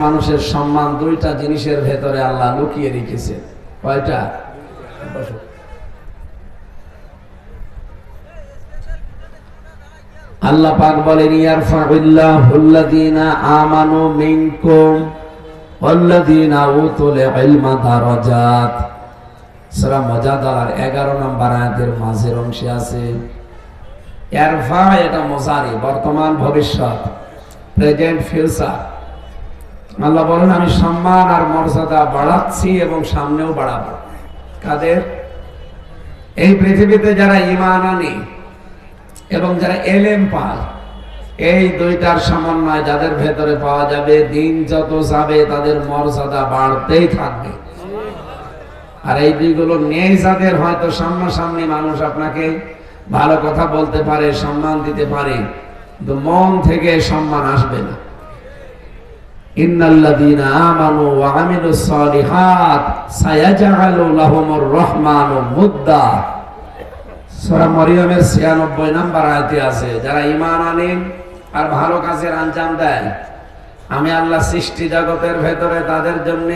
মানুষের সম্মান দুইটা জিনিসের ভেতরে আল্লাহ লুকিয়ে রেখেছে। কয়টা? আল্লাহ পাক বলেন ইয়ারফাউল্লাহুল্লাযীনা আমানু মিনকুম ওয়াল্লাযীনা উতুল ইলমা দারাজাত। সূরা মুজাদালার 11 নম্বর আয়াতের মাঝের অংশে আছে ইয়ারফা, এটা মুজারি, বর্তমান ভবিষ্যৎ, প্রেজেন্ট ফিউচার। আল্লাহ বলেন আমি সম্মান আর মর্যাদা বাড়াচ্ছি এবং সামনেও বাড়াবো। কাদের? এই পৃথিবীতে যারা ঈমান আনে এবং যারা ইলম পায়, এই দুইটার সমন্বয় যাদের ভেতরে পাওয়া যাবে, দিন যত যাবে তাদের মর্যাদা বাড়তেই থাকবে। আর এই দুইগুলো নেই যাদের, হয়তো সামনাসামনি মানুষ আপনাকে ভালো কথা বলতে পারে, সম্মান দিতে পারে, কিন্তু মন থেকে সম্মান আসবে না। ইন্নাল্লাযীনা আমানু ওয়া আমিলুস সালিহাত সায়াজআলু লাহুমুর রহমানু মুদ্দা। সূরা মরিয়মের 96 নম্বর আয়াতে আছে, যারা ঈমান আনে আর ভালো কাজের আঞ্জাম দেয়, আমি আল্লাহ সৃষ্টি জগতের ভেতরে তাদের জন্য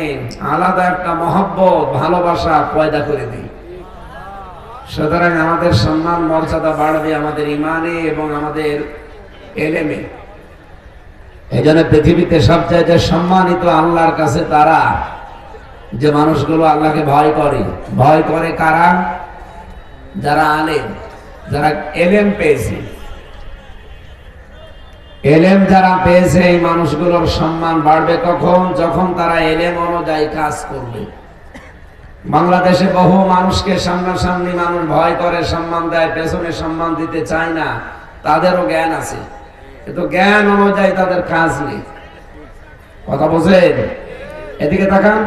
আলাদা একটা মহব্বত, ভালোবাসা পয়দা করে দিই। সুতরাং আমাদের সম্মান মর্যাদা বাড়বে আমাদের ঈমানে এবং আমাদের ইলমে। এই জন্য পৃথিবীতে সবচেয়ে সম্মানিত আল্লাহর কাছে তারা, যে মানুষগুলো আল্লাহকে ভয় করে। ভয় করে কারা? যারা আলেম, যারা ইলম পেয়েছে। ইলম যারা পেয়েছে, এই মানুষগুলোর সম্মান বাড়বে কখন? যখন তারা ইলম অনুযায়ী কাজ করবে। বাংলাদেশে বহু মানুষকে সামনাসামনি মানুষ ভয় করে, সম্মান দেয়, পেছনে সম্মান দিতে চায় না। তাদেরও জ্ঞান আছে, কিন্তু জ্ঞান অনুযায়ী তাদের কাজ নেই। কথা বোঝেন? এদিকে তাকান।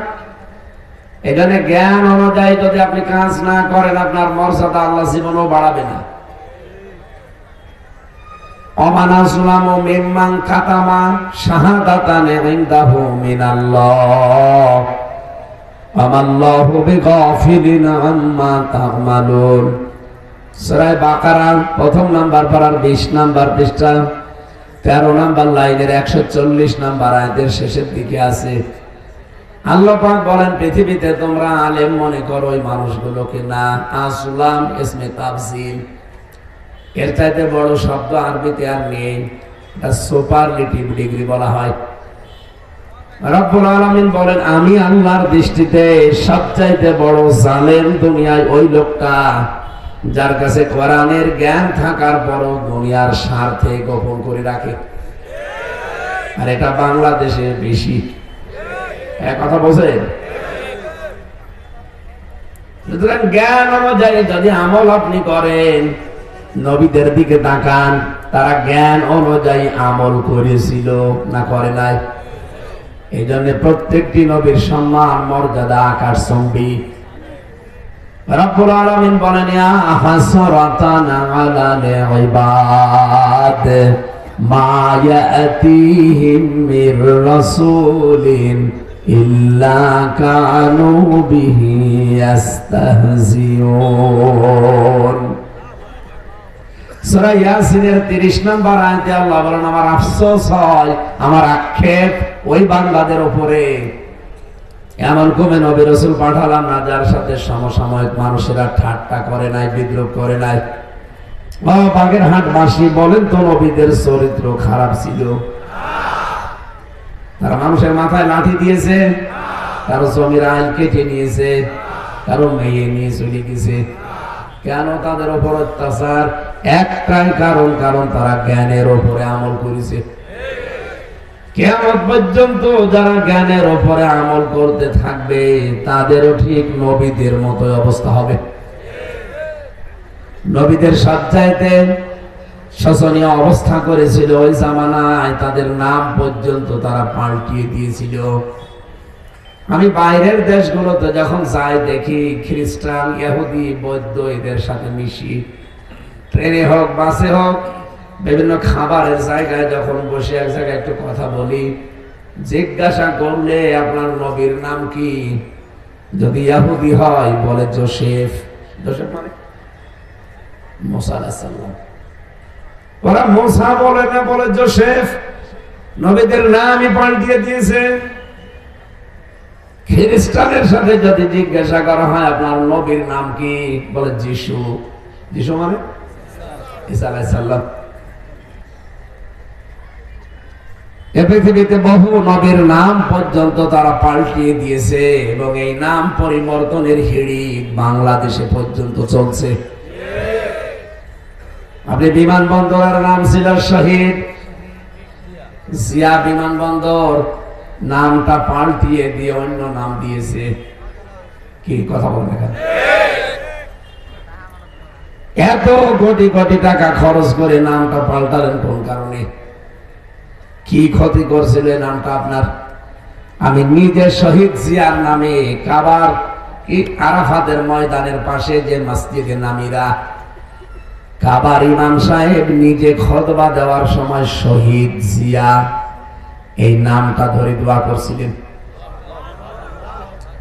এখানে জ্ঞান অনুযায়ী যদি আপনি কাজ না করেন, আপনার মর্যাদা আল্লাহ জীবনও বাড়াবে না। ওমান আযলামু মিম্মান কাতামা শাহাদাতান ইনদাহু মিনাল্লাহ আমাল্লাহু বিগাফিলিন আম্মা তা'মালুন। সূরা বাকারা 1 নম্বর পারার 20 নম্বর পৃষ্ঠা 13 নম্বর লাইনের 140 নম্বর আয়াতের শেষের দিকে আছে। আল্লাহ পাক বলেন, পৃথিবীতে তোমরা আলেম মনে করো ওই মানুষগুলোকে না। আসলাম ইসমে তাফসীল, এর চাইতে বড় শব্দ আরবিতে আর নেই। এটা সুপারলেটিভ ডিগ্রি বলা হয়। রব্বুল আলামিন বলেন, আমি আল্লাহর দৃষ্টিতে সবচাইতে বড় জালেম দুনিয়ায় ওই লোকটা যার কাছে কোরআনের জ্ঞান থাকার পরও দুনিয়ার স্বার্থে গোপন করে রাখে। আর এটা বাংলাদেশে বেশি। এক কথা বোঝেন? সুতরাং জ্ঞান অনুযায়ী যদি আমল আপনি করেন, নবীদের দিকে তাকান, তারা জ্ঞান অনুযায়ী আমল করেছিল না করে নাই? এই জন্য প্রত্যেকটি নবীর সম্মান মর্যাদা আকাশচুম্বী। রব্বুল আলামিন বলেন, ইয়া হাসরাতান আলাল ইবাদ মা ইয়াতিহিম মির রাসূলিন ইল্লা কানু বিহি ইস্তাহজিউন। সূরা ইয়াসিনের 30 নম্বর আয়াতে আল্লাহ বলেন, আমার আফসোস হয়, আমার আক্ষেপ ওই বান্দাদের উপরে, এমন কোন নবী রাসূল পাঠালাম না যার সাথে সমসাময়িক মানুষেরা ঠাট্টা করে নাই, বিদ্রুপ করে নাই। বাগেরহাট বাসী বলেন তো, নবীদের চরিত্র খারাপ ছিল? তারা মানুষের মাথায় লাঠি দিয়েছে, কারো জমির আইল কেটে নিয়েছে, কারো মেয়ে নিয়ে চলে গেছে। কেন তাদের উপর অত্যাচার? একটাই কারণ, তারা জ্ঞানের উপরে আমল করেছে। কিয়ামত পর্যন্ত যারা জ্ঞানের উপরে আমল করতে থাকবে, তাদেরও ঠিক নবীদের মতো অবস্থা হবে। নবীদের সবচাইতে শোচনীয় অবস্থা করেছিল ওই জামানায়, তাদের নাম পর্যন্ত তারা পাল্টিয়ে দিয়েছিল। আমি বাইরের দেশগুলোতে যখন যাই, দেখি খ্রিস্টান, ইহুদি, বৌদ্ধ এদের সাথে মিশি। ট্রেনে হোক, বাসে হোক, বিভিন্ন খাবারের জায়গায় যখন বসে এক জায়গায় একটু কথা বলি, জিজ্ঞাসা করলে আপনার নবীর নাম কি, যদি ইহুদি হয় বলে যোসেফ। যোসেফ মানে মুসা আলাইহিস সালাম। ওরা মুসা বলে না, বলে যোসেফ। নবীদের নামই পাল্টিয়ে দিয়েছে। খ্রিস্টানের সাথে যদি জিজ্ঞাসা করা হয় আপনার নবীর নাম কি, বলে যিশু। যিশু মানে ঈসা আলাইহিস সালাম। এ পৃথিবীতে বহু নবীর নাম পর্যন্ত তারা পাল্টিয়ে দিয়েছে এবং এই নাম পরিবর্তনের হিড়ি বাংলাদেশে পর্যন্ত চলছে। আপনি বিমানবন্দরের নাম ছিল শহীদ জিয়া বিমানবন্দর, নামটা পাল্টিয়ে দিয়ে অন্য নাম দিয়েছে। কি কথা বলেন এখানে? এত কোটি কোটি টাকা খরচ করে নামটা পাল্টালেন কোন কারণে? কি ক্ষতি করছিল নামটা আপনার? আমি নিজে শহীদ জিয়ার নামে কাবার আরাফাতের ময়দানের পাশে যে মসজিদে নামিরা, কাবার ইমাম সাহেব নিজে খুতবা দেওয়ার সময় শহীদ জিয়া এই নামটা ধরে দোয়া করছিলেন।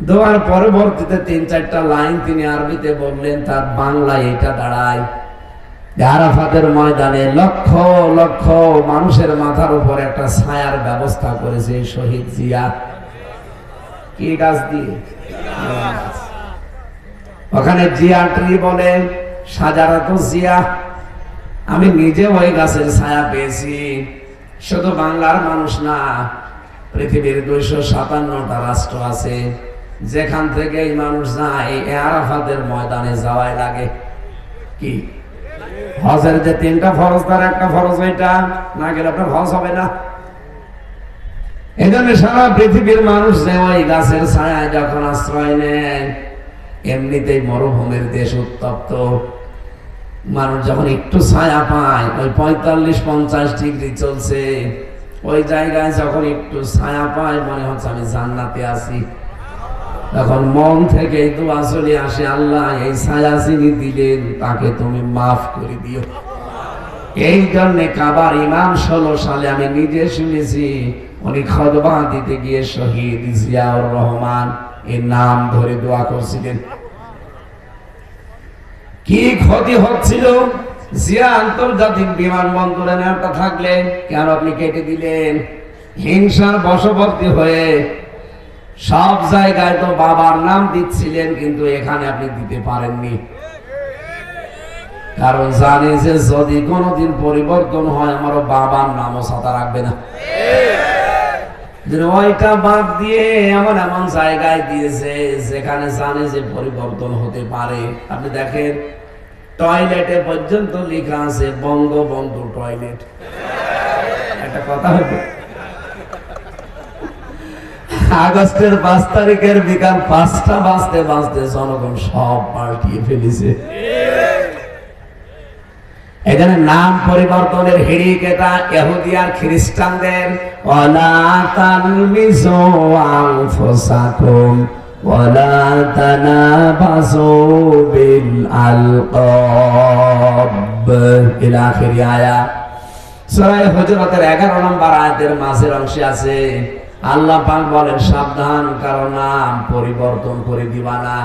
দোয়ার পরবর্তীতে ৩-৪টা লাইন তিনি আরবিতে বললেন, তার বাংলায় এটা দাঁড়ায়, আরাফাতের ময়দানে লক্ষ লক্ষ মানুষের মাথার উপর একটা ছায়ার ব্যবস্থা করেছে শহীদ জিয়া। কি গাছ দিয়ে? ওখানে জিয়া ট্রি বলে, সাজারাত জিয়া। আমি নিজে ওই গাছের ছায়া পেয়েছি। শুধু বাংলার মানুষ না, পৃথিবীর 257টা রাষ্ট্র আছে, যেখান থেকে এই মানুষ যায় আরাফাতের ময়দানে যাওয়াই লাগে। কি হজের যে 3টা ফরজ, তার একটা ফরজ এটা না গেলে আপনার হজ হবে না। এই জন্য সারা পৃথিবীর মানুষ যে ওই গাছের ছায়ায় যখন আশ্রয় নেয়, এমনিতেই মরুভূমির দেশ উত্তপ্ত, মানুষ যখন একটু ছায়া পায়, ওই 45-50 ডিগ্রি চলছে, ওই জায়গায় যখন একটু ছায়া পায় মনে হচ্ছে আমি জান্নাতে আছি। তখন মন থেকে দোয়া চলে আসে, আল্লাহ এই ছায়া যিনি দিলেন তাকে তুমি মাফ করে দিও। এই জন্য কাবার ইমাম 16 সালে আমি নিজে শুনেছি, উনি খুতবা দিতে গিয়ে শহীদ জিয়াউর রহমান এর নাম ধরে দোয়া করছিলেন। কি ক্ষতি হচ্ছিল? জিয়া আন্তর্জাতিক বিমানবন্দরে নামটা থাকলে কেন আপনি কেটে দিলেন? হিংসার বশবর্তী হয়ে সব জায়গায় তো বাবার নাম দিচ্ছিলেন, কিন্তু এখানে আপনি দিতে পারেননি, কারণ জানে যে যদি কোনোদিন পরিবর্তন হয় আমার বাবার নামও সাথে রাখবে না। ওইটা বাদ দিয়ে এমন এমন জায়গায় দিয়েছে যেখানে জানে যে পরিবর্তন হতে পারে। আপনি দেখেন টয়লেটে পর্যন্ত লেখা আছে বঙ্গবন্ধু টয়লেট। একটা কথা হবে, আগস্টের 5 তারিখের বিকাল 5টা বাজতে বাজতে জনগণ সব পাল্টিয়ে ফেলেছে। এখানে নাম পরিবর্তনের হিড়িক এটা ইহুদি আর খ্রিস্টানদের। ওয়ালা তালমিজু আনফুসাকুম ওয়ালা তানাবাসু বিল আলকাব ইলা আখির আয়াত। সূরা হুজুরাতের 11 নম্বর আয়াতের মাঝের অংশে আছে, আল্লাহ পাক বলেন সাবধান, কারণ নাম পরিবর্তন করে দিবা না।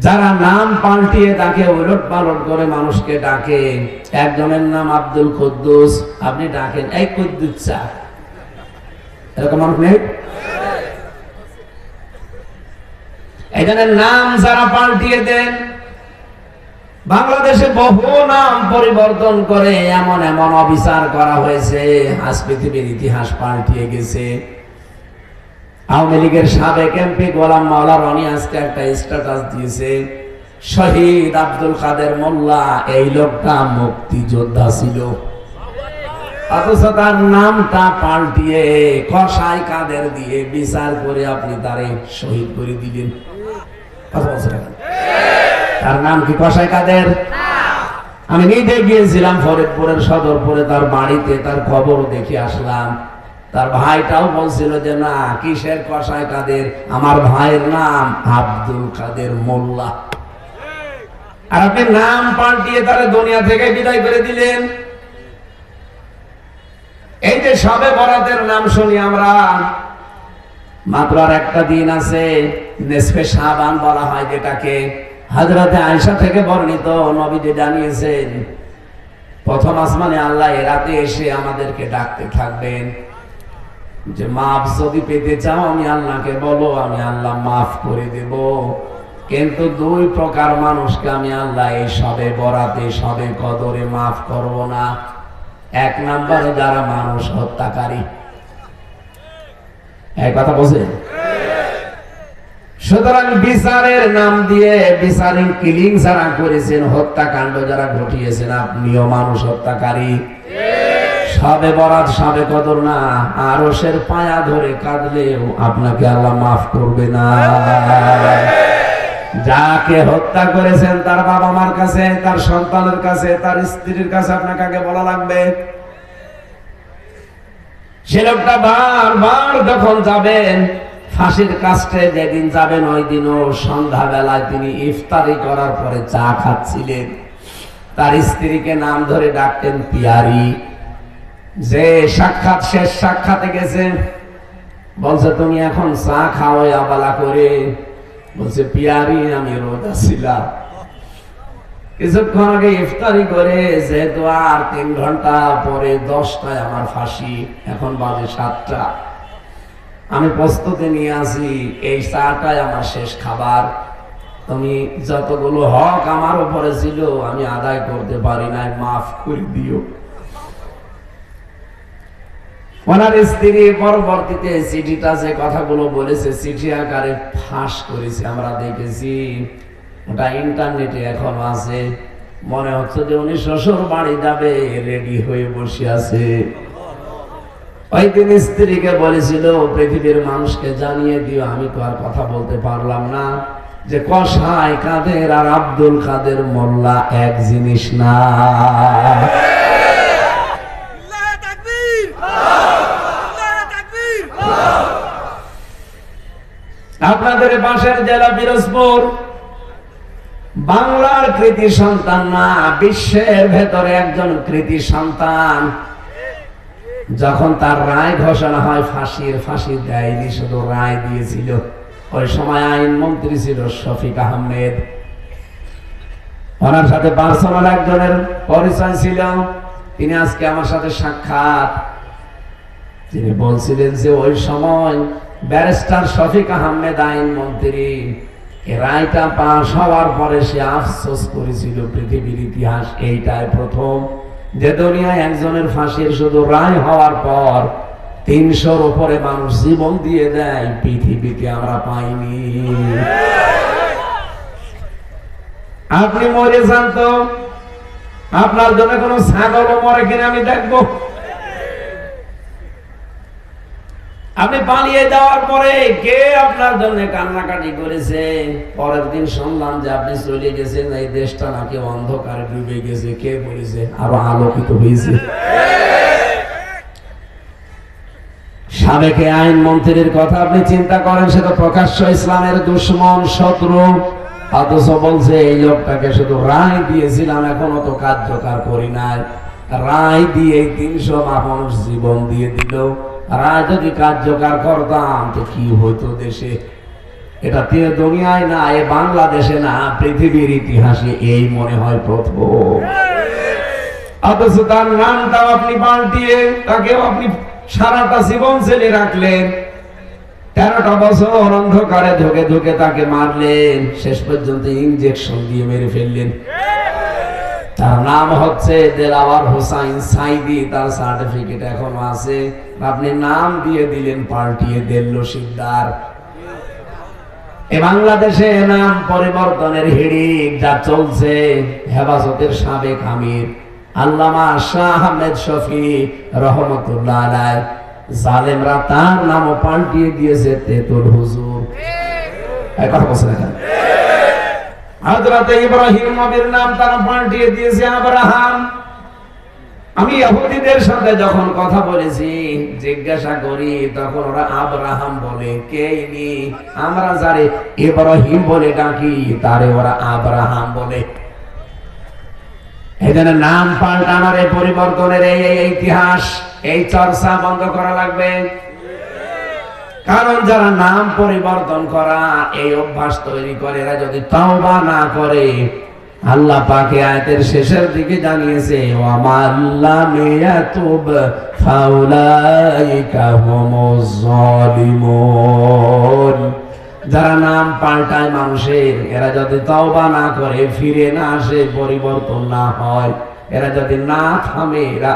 যারা নাম পাল্টিয়ে ডাকে, উলট পালট করে মানুষকে ডাকে, একজনের নাম আব্দুল কুদ্দুস, আপনি ডাকেন এই কুদ্দুস চা, এরকম মানুষ নেই? এখানে নাম যারা পাল্টিয়ে দেন, বাংলাদেশে বহু নাম পরিবর্তন করে এমন এমন অবিচার করা হয়েছে, আজ পৃথিবীর ইতিহাস পাল্টিয়ে গেছে। আওয়ামী লীগের সাবেক এমপি গোলাম মাওলা রনি আজকে একটা স্ট্যাটাস দিয়েছে, শহীদ আব্দুল কাদের মোল্লা এই লোকটা মুক্তিযোদ্ধা ছিল, অথচ তার নামটা পাল্টিয়ে কসাই কাদের দিয়ে বিচার করে আপনি তারে শহীদ করে দিলেন। তার নাম কি কসাই কাদের? আমি নিজে গিয়েছিলাম ফরিদপুরের সদরপুরে তার বাড়িতে, তার খবর দেখে আসলাম। তার ভাইটাও বলছিল যে না, কিসের কসাই কাদের, আমার ভাইয়ের নাম আব্দুল কাদের মোল্লা। আর আপনি নাম পাল্টিয়ে তারা দুনিয়া থেকে বিদায় করে দিলেন। এই যে শবে বরাতের নাম শুনি আমরা, মাত্র আর একটা দিন আছে, নেসফে শাবান বলা হয় যেটাকে। হযরতে আয়েশা থেকে বর্ণিত, নবীজি জানিয়েছেন প্রথম আসমানে আল্লাহ এ রাতে এসে আমাদেরকে ডাকতে থাকবেন, যে মাফ যদি পেতে চাও আমি আল্লাহকে বলো, আমি আল্লাহ মাফ করে দেব। কিন্তু দুই প্রকার মানুষকে আমি আল্লাহ এই সবে বরাতে সবে কদরে মাফ করব না। এক নম্বরে যারা মানুষ হত্যাকারী। এই কথা বলছেন। সুতরাং বিচারের নাম দিয়ে বিচারিং কিলিং যারা করেছেন, হত্যাকাণ্ড যারা ঘটিয়েছেন, আপনিও মানুষ হত্যাকারী। সবে বরাত সবে কদর না, আরশের পায়া ধরে কাঁদলেও আপনাকে আল্লাহ মাফ করবে না। যাকে হত্যা করেছেন তার বাবা মার কাছে, তার সন্তানের কাছে, তার স্ত্রীর কাছে আপনাকে আগে বলা লাগবে। সে লোকটা বারবার যখন যাবেন ফাঁসির কাস্টে, যেদিন যাবেন ওই দিনও সন্ধ্যা বেলায় তিনি ইফতারি করার পরে চা খাচ্ছিলেন, তার স্ত্রীকে নাম ধরে ডাকতেন পিয়ারি। যে সাক্ষাৎ শেষ সাক্ষাতে গেছে, বলছে তুমি এখন চা খাও আবালা করে। বলছে পিয়ারি আমি রোজা ছিলাম, কিছুক্ষণ আগে ইফতারি করে, যেহেতু আর 3 ঘন্টা পরে 10টায় আমার ফাঁসি, এখন বাজে 7টা, আমি প্রস্তুতি নিয়ে আছি, এই চাটাই আমার শেষ খাবার। তুমি যতগুলো হক আমার উপরে ছিল আমি আদায় করতে পারি নাই, মাফ করে দিও। ওনার স্ত্রী পরবর্তীতে চিঠিটা যে কথাগুলো বলেছে চিঠি আকারে ফাঁস করেছে, আমরা দেখেছি, ওটা ইন্টারনেটে এখনো আছে। মনে হচ্ছে যে উনি শ্বশুর বাড়ি যাবে, রেডি হয়ে বসে আছে। ওই দিন স্ত্রীকে বলেছিল পৃথিবীর মানুষকে জানিয়ে দিও, আমি তো আর কথা বলতে পারলাম না, যে কসাই কাদের আর আব্দুল কাদের মোল্লা এক জিনিস না। আপনাদের পাশের জেলা পিরোজপুর বাংলার কৃতি সন্তান না, বিশ্বের ভেতরে একজন কৃতি সন্তান। যখন তার রায় ঘোষণা হয় ফাঁসির, ফাঁসি দেয়নি, শুধু রায় দিয়েছিল। ওই সময় আইন মন্ত্রী ছিল শফিক আহমেদ। ওনার সাথে পার্সোনাল একজনের পরিচয় ছিল, তিনি আজকে আমার সাথে সাক্ষাৎ। তিনি বলছিলেন যে ওই সময় ব্যারিস্টার শফিক আহমেদ আইন মন্ত্রী, রায়টা পাশ হওয়ার পরে সে আফসোস করেছিল, পৃথিবীর ইতিহাস এইটাই প্রথম যে দুনিয়ায় একজনের ফাঁসির শুধু রায় হওয়ার পর 300-র উপরে মানুষ জীবন দিয়ে দেয়, পৃথিবীতে আমরা পাইনি। আপনি মরে যান তো আপনার জন্য কোনো ছাগলও মরে কিনা আমি দেখবো। আপনি পালিয়ে যাওয়ার পরে কে আপনার জন্য কান্নাকাটি করেছে? পরের দিন শুনলাম যে আপনি চলে গেছেন, এই দেশটা নাকি অন্ধকারে ডুবে গেছে। কে বলেছে? আরো আলোকিত হয়েছে। সাবেক আইন মন্ত্রীর কথা আপনি চিন্তা করেন, সে তো প্রকাশ্য ইসলামের দুশ্মন, শত্রু, অথচ বলছে এই লোকটাকে শুধু রায় দিয়েছিলাম, এখনো তো কার্যকর করি নাই। রায় দিয়ে 300 মানুষ জীবন দিয়ে দিল। রায় যদি কার্যকর করতাম তো কি হইতো দেশে? এটা দুনিয়ায় না, এ বাংলাদেশে না, পৃথিবীর ইতিহাসে এই মনে হয় প্রথম। অথচ তার নামটাও আপনি পাল্টিয়ে তাকেও আপনি সারাটা জীবন জেলে রাখলেন। 13টা বছর অন্ধকারে ধুকে ধুকে তাকে মারলেন, শেষ পর্যন্ত ইনজেকশন দিয়ে মেরে ফেললেন। তার নাম হচ্ছে দেলাওয়ার হোসাইন সাইদি, তার সার্টিফিকেট এখনো আছে। আপনি নাম দিয়ে দিলেন পাল্টিয়ে দেল্লো শিকদার। এ বাংলাদেশে নাম পরিবর্তনের হিড়িক যা চলছে, হেফাজতের সাবেক আমির আল্লামা শাহ আহমেদ শফি রহমতুল্লাহ আলাইহি, জালেমরা তার নামও পাল্টিয়ে দিয়েছে তেতুল হুজুর। এই কথা বলছেন এখানে। হযরত ইব্রাহিম নবীর নাম তারা পাল্টিয়ে দিয়েছে আব্রাহাম। আমি ইহুদিদের সাথে যখন কথা বলেছি, জিজ্ঞাসা করি, তখন ওরা আব্রাহাম বলে। কে ইনি? আমরা যারে ইব্রাহিম বলে ডাকি তারে ওরা আব্রাহাম বলে। এখানে নাম পাল্টানোর এই পরিবর্তনের এই ইতিহাস, এই চর্চা বন্ধ করা লাগবে। কারণ যারা নাম পরিবর্তন করা এই অভ্যাস তৈরি করে, এরা যদি তওবা না করে আল্লাহ পাক আয়াতের শেষের দিকে জানিয়েছে ওয়া মাল্লাম ইয়াতুব ফাউলাইকা হুমুজ জালিমুন। যারা নাম পাল্টায় মানুষের, এরা যদি তওবা না করে, ফিরে না আসে, পরিবর্তন না হয়, এরা যদি না থামে, এরা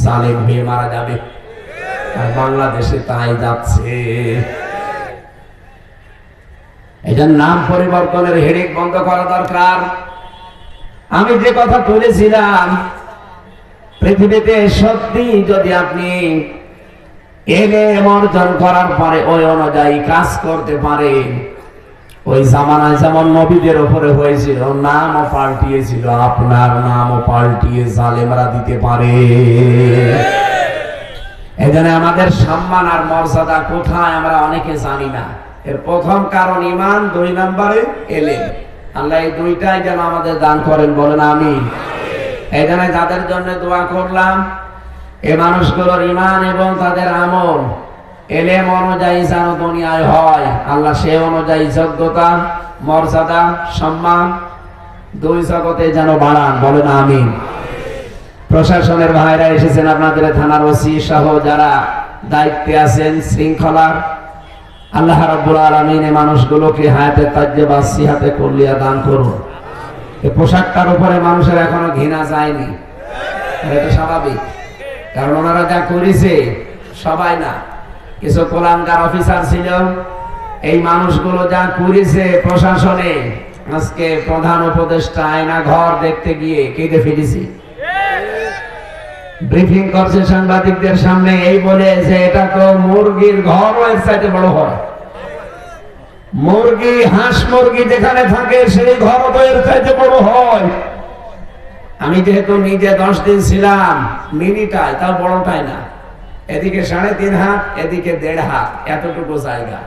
জালেম হয়ে মারা যাবে। আর বাংলাদেশে তাই যাচ্ছে। এটা নাম পরিবর্তনের হেডেক বন্ধ করা দরকার। আমি যে কথা বলেছিলাম, পৃথিবীতে সত্যি যদি আপনি ইলম অর্জন করার পরে ওই অনুযায়ী কাজ করতে পারেন, ওই জামানায় যেমন নবীদের উপরে হয়েছিল, নামও পাল্টিয়েছিল, আপনার নামও পাল্টিয়ে জালেমরা দিতে পারে। এজন্য আমাদের সম্মান আর মর্যাদা কোথায় আমরা অনেকে জানি না। এর প্রথম কারণ ঈমান, 2 নম্বরে ইলম। আল্লাহ এই দুইটাই যেন আমাদের দান করেন, বলেন আমিন। এই জন্য যাদের জন্য দোয়া করলাম, এই মানুষগুলোর ঈমান এবং তাদের আমল ইলম অনুযায়ী যেন দুনিয়ায় হয়, আল্লাহ সে অনুযায়ী যোগ্যতা, মর্যাদা, সম্মান 2 জগতে যেন বাড়ান, বলেন আমিন। প্রশাসনের ভাইরা এসেছেন, আপনাদের থানার ওসি সহ যারা দায়িত্বে আছেন শৃঙ্খলার, আল্লাহ রাব্বুল আলামিন এই মানুষগুলোকে হায়াতে তাজ্জেবা সিহাতে কুল্লিয়া দান করুন। এই পোশাকটার উপরে মানুষের এখনো ঘৃণা যায়নি, এটা স্বাভাবিক, কারণ ওনারা যা করেছে সবাই না, কিছু কোলাঙ্গার অফিসার ছিল, এই মানুষগুলো যা করেছে প্রশাসনে, আজকে প্রধান উপদেষ্টা আয়না ঘর দেখতে গিয়ে কেঁদে ফেলেছি। ব্রিফিং করছে সাংবাদিকদের সামনে, এই বলে যে এটা তো মুরগির ঘর, এর চাইতে বড় হয়। মুরগি, হাঁস মুরগি যেখানে থাকে সেই ঘর তো এর চাইতে বড় হয়। আমি যেহেতু নিজে 10 দিন ছিলাম মিনিটায়, তাও বড়টাই না, এদিকে 3.5 হাত, এদিকে 1.5 হাত, এতটুকু জায়গা।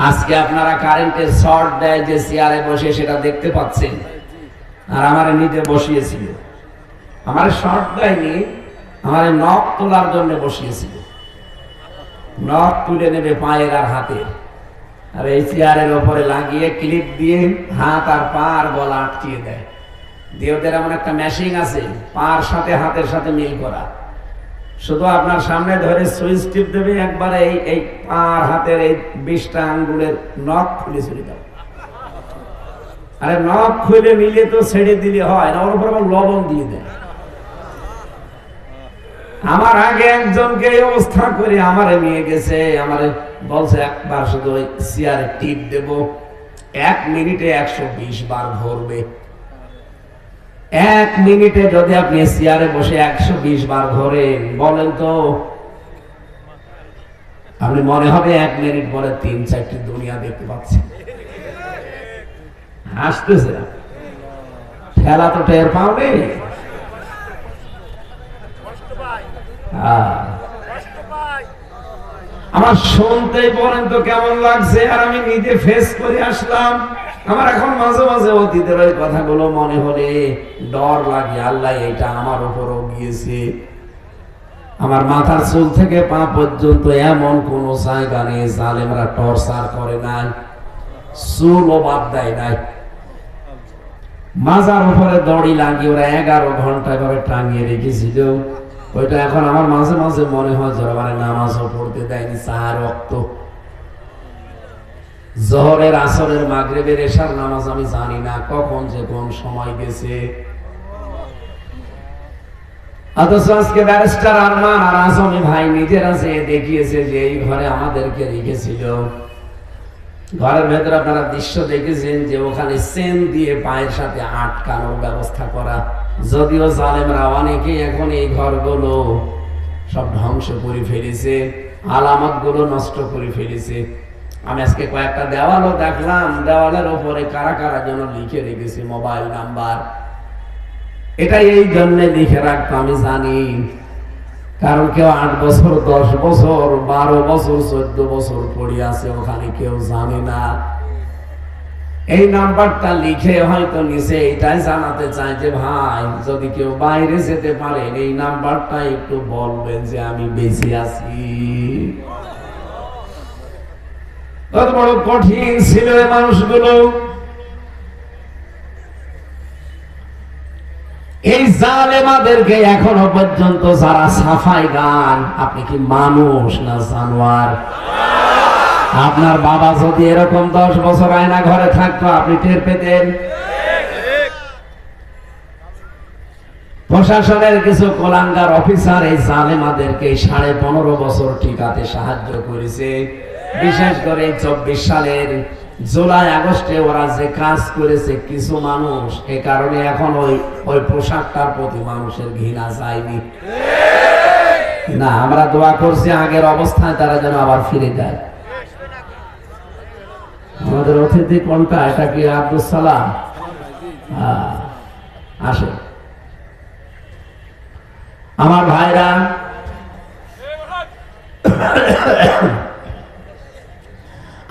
আজকে আপনারা কারেন্টের শর্ট দেয় যে চেয়ারে বসে, সেটা দেখতে পাচ্ছেন। আর আমার নিজে বসিয়েছিল, আমার শর্ট দেয়নি, আমার নখ তোলার জন্য বসিয়েছিল। নখ তুলে নেবে পায়ের আর হাতের, আর এই চেয়ারের উপরে লাগিয়ে ক্লিপ দিয়ে হাত আর পা আর গলা আটকিয়ে দেয়। দিয়ে ওদের এমন একটা মেশিন আছে, পার সাথে হাতের সাথে মিল করা, শুধু আপনার সামনে ধরে সুইচ টিপ দেবে, একবারে এই পার হাতের এই 20টা আঙ্গুলের নখ খুলে চলে যাবে। আরে নখ খুলে মিলে তো ছেড়ে দিলে হয় না, ওর উপর আবার লবণ দিয়ে দেয়। আমার আগে একজনকে এই অবস্থা করে আমারে নিয়ে গেছে, আমারে বলছে একবার শুধু ওই চেয়ারে টিপ দেব, 1 মিনিটে 120 বার ঘুরবে। 1 মিনিটে যদি আপনি চেয়ারে বসে 120 বার ঘোরেন, বলেন তো আপনি মনে হবে 1 মিনিট পরে 3-4টি দুনিয়া দেখতে পাচ্ছেন। হাসতেছে, খেলা তো টের পাওনি। আমার শুনতেই বলেন তো কেমন লাগছে, আর আমি নিজে ফেস করে আসলাম। আমার এখন মাঝে মাঝে অতীতের ওই কথাগুলো মনে হলে ডর লাগে, আল্লাহ এটা আমার উপরও গিয়েছে। আমার মাথার চুল থেকে পা পর্যন্ত এমন কোন জায়গা নেই জালেমরা টর্চার করে নাই, চুলও বাদ দেয় নাই। মাজার উপরে দড়ি লাগিয়ে ওরা 11 ঘন্টা এভাবে টাঙিয়ে রেখেছিল। ওইটা এখন আমার মাঝে মাঝে মনে হয় যে আমার নামাজও পড়তে দেয়নি, চার ওয়াক্ত, জোহরের, আসরের, মাগরিবের, এশার নামাজ আমি জানি না কখন যে কোন সময় গেছে। অথচ আজকে ব্যারিস্টার আরমান আর আজমি ভাই নিজেরা যে দেখিয়েছে যে এই ঘরে আমাদেরকে রেখেছিল। ঘরের ভেতরে আপনারা দৃশ্য দেখেছেন যে ওখানে চেন দিয়ে পায়ের সাথে আটকানোর ব্যবস্থা করা। যদিও জালেমরা অনেকে এখন এই ঘরগুলো সব ধ্বংস করে ফেলেছে, আলামত গুলো নষ্ট করে ফেলেছে। আমি আজকে কয়েকটা দেওয়ালও দেখলাম, দেওয়ালের উপরে কারা কারা যেন লিখে রেখেছে মোবাইল নাম্বার। এটা এই জন্য লিখে রাখতো আমি জানি, কারণ কেউ 8 বছর, 10 বছর, 12 বছর, 14 বছর পড়ে আছে ওখানে, কেউ জানে না। এই নাম্বারটা লিখে হয়তো নিচে এটাই জানাতে চায় যে ভাই যদি কেউ বাইরে যেতে পারেন এই নাম্বারটা একটু বলবেন যে আমি বেঁচে আছি। কত বড় কঠিন ছিল এই মানুষগুলো। জালেমাদেরকে এখনো পর্যন্ত যারা সাফাই গান, আপনি কি মানুষ না জানোয়ার? আপনার বাবা যদি এরকম 10 বছর আয়না ঘরে থাকতো আপনি টের পেতেন। প্রশাসনের কিছু কোলাঙ্গার অফিসার এই জালেমাদেরকে 15.5 বছর ঠিকাতে সাহায্য করেছে। বিশেষ করে 24 সালের জুলাই আগস্টে ওরা যে কাজ করেছে কিছু মানুষ, এই কারণে এখন ওই পোশাকটার প্রতি মানুষের ঘৃণা যায়নি। না, আমরা দোয়া করছি আগের অবস্থায় তারা যেন আবার ফিরে যায়। আমাদের অতিথি কোনটা? এটা কি আব্দুল সালাম? আসে আমার ভাইরা,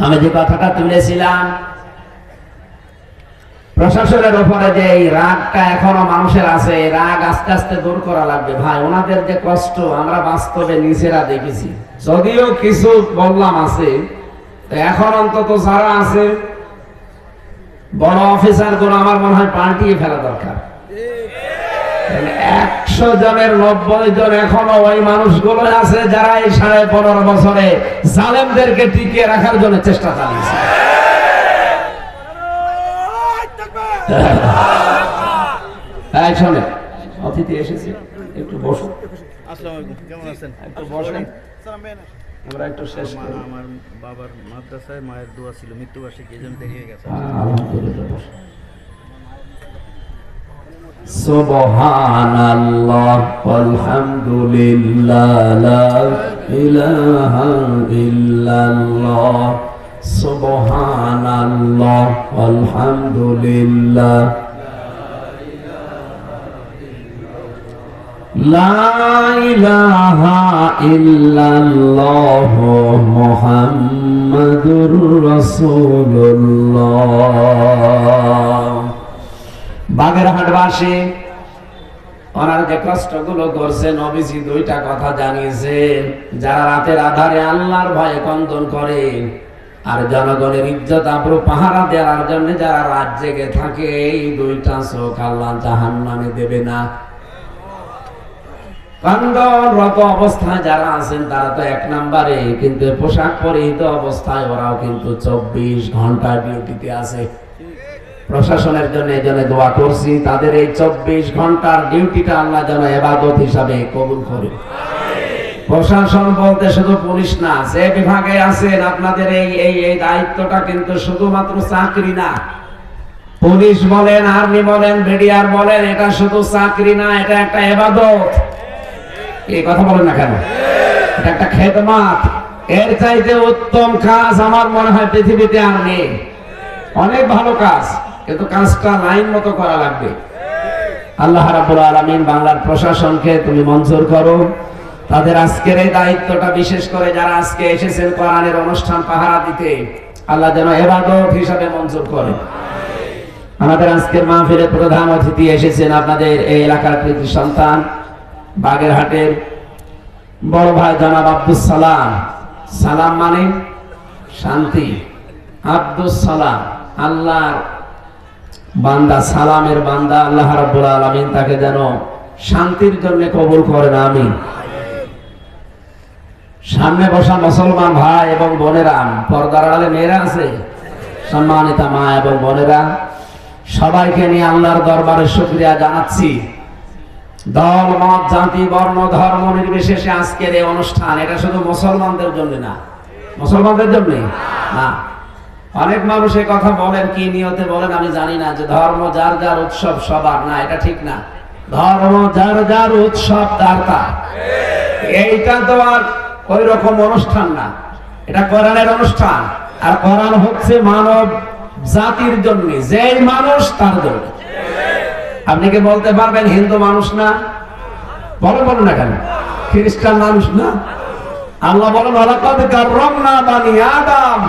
আমি যে কথাটা তুলেছিলাম প্রশাসনের উপরে যে এই রাগটা এখনো মানুষের আছে, এই রাগ আস্তে আস্তে দূর করা লাগবে ভাই। ওনাদের যে কষ্ট আমরা বাস্তবে নিজেরা দেখেছি, যদিও কিছু বললাম আছে, এখন অন্তত যারা আছে বড় অফিসার গুলো আমার মনে হয় পাল্টিয়ে ফেলা দরকার। 100 জনের 90 জন এখনো ওই মানুষগুলো আছে যারা এই 15.5 বছরে জালেমদেরকে টিকিয়ে রাখার জন্য চেষ্টা চালিয়েছে। এই শোনে, অতিথি এসেছে, একটু বসুন। আসসালামু আলাইকুম, কেমন আছেন? একটু বসুন, আমরা একটু শেষ করি। আমার বাবার মাদ্রাসায় মায়ের দোয়া ছিল, মৃত্যুবার্ষিকী, এই জন্য দেরি হয়ে গেছে। আলহামদুলিল্লাহ। সুবহানাল্লাহ ওয়ালহামদুলিল্লাহ লা ইলাহা ইল্লাল্লাহ। সুবহানাল্লাহ ওয়ালহামদুলিল্লাহ লা ইলাহা ইল্লাল্লাহ মুহাম্মাদুর রাসূলুল্লাহ। বাগেরহাটবাসী ওনার যে কষ্টগুলো করছে, নবীজি 2টা কথা জানিয়েছেন। যারা রাতের আধারে আল্লাহর ভয়ে কন্দন করে আর জনগণের ইজ্জত আবরু পাহারা দেওয়ার জন্য যারা রাত জেগে থাকে, এই 2টা চোখ আল্লাহ জাহান্নামে দেবে না। কন্দনরত অবস্থায় যারা আছেন তারা তো 1 নম্বরে, কিন্তু পোশাক পরিহিত অবস্থায় ওরাও কিন্তু 24 ঘন্টা ডিউটিতে আছে। প্রশাসনের জন্য এই জন্য দোয়া করছি, তাদের এই 24 ঘন্টার ডিউটিটা আল্লাহ যেন ইবাদত হিসাবে কবুল করে। প্রশাসন বলতে শুধু পুলিশ না, যে বিভাগে আছেন আপনাদের এই দায়িত্বটা কিন্তু শুধুমাত্র চাকরি না। পুলিশ বলেন, আর্মি বলেন, বিডিআর বলেন, এটা শুধু চাকরি না, এটা একটা ইবাদত। এই কথা বলেন না কেন? এটা একটা খেদমাত। এর চাইতে উত্তম কাজ আমার মনে হয় পৃথিবীতে আর নেই। অনেক ভালো কাজ, কিন্তু কাজটা লাইন মতো করা লাগবে। আল্লাহ রাব্বুল আলামিন বাংলার প্রশাসনকে তুমি মঞ্জুর করো, তাদের আজকের এই দায়িত্বটা বিশেষ করে যারা আজকে এসেছেন কোরআনের অনুষ্ঠান পাহারা দিতে, আল্লাহ যেন ইবাদত হিসাবে মঞ্জুর করে। আমাদের আজকের মাহফিলের প্রধান অতিথি এসেছেন আপনাদের এই এলাকার কৃতি সন্তান, বাগেরহাটের বড় ভাই জনাব আব্দুল সালাম। সালাম মানে শান্তি। আব্দুল সালাম আল্লাহর বান্দা, সালামের বান্দা। আল্লাহ রাব্বুল আলামিন তাকে যেন শান্তির জন্য কবুল করেন, আমিন। সামনে বসা মুসলমান ভাই এবং বোনেরা, পর্দার আড়ালে মেয়েরা আছে, সম্মানিতা মা এবং বোনেরা, সবাইকে নিয়ে আল্লাহর দরবারে শুকরিয়া জানাচ্ছি। দল মত জাতি বর্ণ ধর্ম নির্বিশেষে আজকের এই অনুষ্ঠান, এটা শুধু মুসলমানদের জন্য না। মুসলমানদের জন্য না, অনেক মানুষ এই কথা বলেন, কি নিয়তে বলেন আমি জানি না, যে ধর্ম যার যার উৎসব সবার, না, এটা ঠিক না। ধর্ম যার যার উৎসব তার তার, এইটা তো আর ওই রকম অনুষ্ঠান না, এটা কোরআনের অনুষ্ঠান। আর কোরআন হচ্ছে মানব জাতির জন্য, যেই মানুষ তার জন্য। আপনি কি বলতে পারবেন হিন্দু মানুষ না? বলেন না কেন? খ্রিস্টান মানুষ না? আল্লাহ বলেন ওয়ালাকাদ কাররামনা বানি আদম,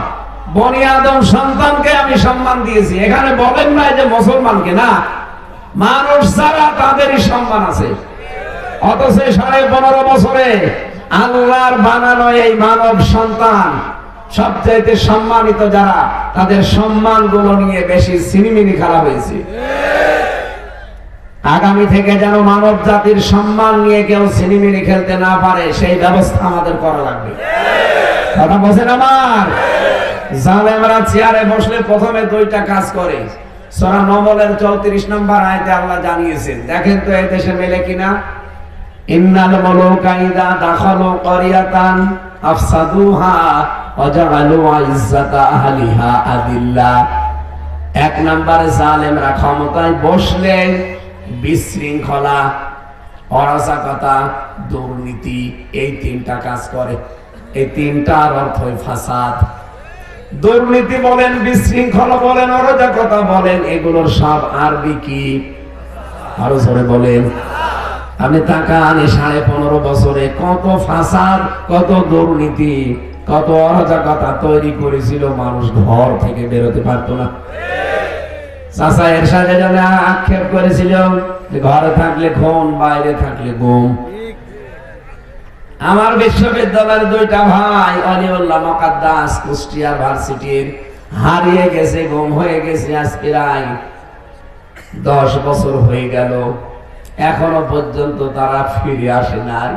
বনি আদম সন্তানকে আমি সম্মান দিয়েছি। এখানে বলেন না যে মুসলমানকে, না, মানুষ যারা তাদেরই সম্মান আছে। অথচ 15.5 বছরে আল্লাহর বানানো এই মানব সন্তান সবচাইতে সম্মানিত যারা, তাদের সম্মান গুলো নিয়ে বেশি সিনিমিনি খেলা হয়েছে। আগামী থেকে যেন মানব জাতির সম্মান নিয়ে কেউ ছিনিমিনি খেলতে না পারে সেই ব্যবস্থা আমাদের করা লাগবে। কথা বলছেন আমার? জালেমরা চেয়ারে বসলে প্রথমে দুইটা কাজ করে। সূরা নমলের 34 নম্বর আয়াতে আল্লাহ জানিয়েছেন, দেখেন তো এই দেশে মেলে কিনা। ইন্নাল মুলুকা ইযা দাখালু ক্বরিয়াতান আফসাদুহা ওয়া জাআলু ইজ্জাতা আহলিহা আদিল্লা। এক নম্বরে জালেমরা ক্ষমতায় বসলে বিশৃঙ্খলা, অরাজকতা, দুর্নীতি এই তিনটা কাজ করে। এই তিনটার অর্থই ফাসাদ। দুর্নীতি বলেন, বিশৃঙ্খলা বলেন, অরাজকতা বলেন, এগুলোর সব আরবি কি? আরো জোরে বলেন। আপনি তাকান 15.5 বছরে কত ফাসাদ, কত দুর্নীতি, কত অরাজকতা তৈরি করেছিল, মানুষ ঘর থেকে বেরোতে পারতো না। চাচা এরশাদ জন্য আক্ষেপ করেছিল যে ঘরে থাকলে খুন, বাইরে থাকলে গুম। আমার বিশ্ববিদ্যালয়ের দুইটা ভাই অলিউল্লাহ মুকাদ্দাস কুষ্টিয়া ভার্সিটির হারিয়ে গেছে, গুম হয়ে গেছে, আজ প্রায় 10 বছর হয়ে গেল, এখনো পর্যন্ত তারা ফিরে আসে নাই।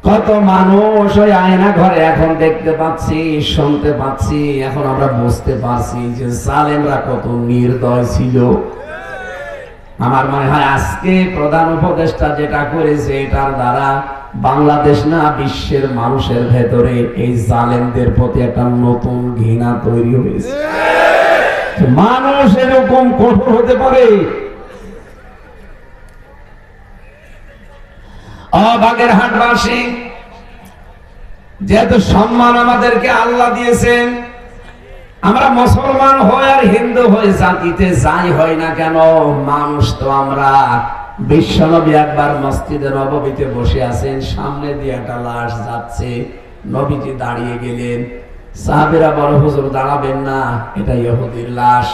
কত মানুষ ওই আয়না ঘরে এখন দেখতে পাচ্ছি, শুনতে পাচ্ছি, এখন আমরা বুঝতে পারছি যে জালেমরা কত নির্দয় ছিল। আমার মনে হয় আজকে প্রধান উপদেষ্টা যেটা করেছে এটার দ্বারা বাংলাদেশ না বিশ্বের মানুষের ভেতরে এই জালেমদের প্রতি একটা নতুন ঘৃণা তৈরি হয়েছে। মানুষ এরকম কঠোর হতে পারে? বাগেরহাটবাসী, যেহেতু সম্মান আমাদেরকে আল্লাহ দিয়েছেন, আমরা মুসলমান হই আর হিন্দু হই, জাতিতে যাই হয় না কেন, মানুষ তো আমরা। বিশ্বনবী একবার মসজিদে নববীতে বসে আছেন, সামনে দিয়ে একটা লাশ যাচ্ছে, নবীজি দাঁড়িয়ে গেলেন। সাহাবীরা বলে, হুজুর দাঁড়াবেন না, এটা ইহুদির লাশ।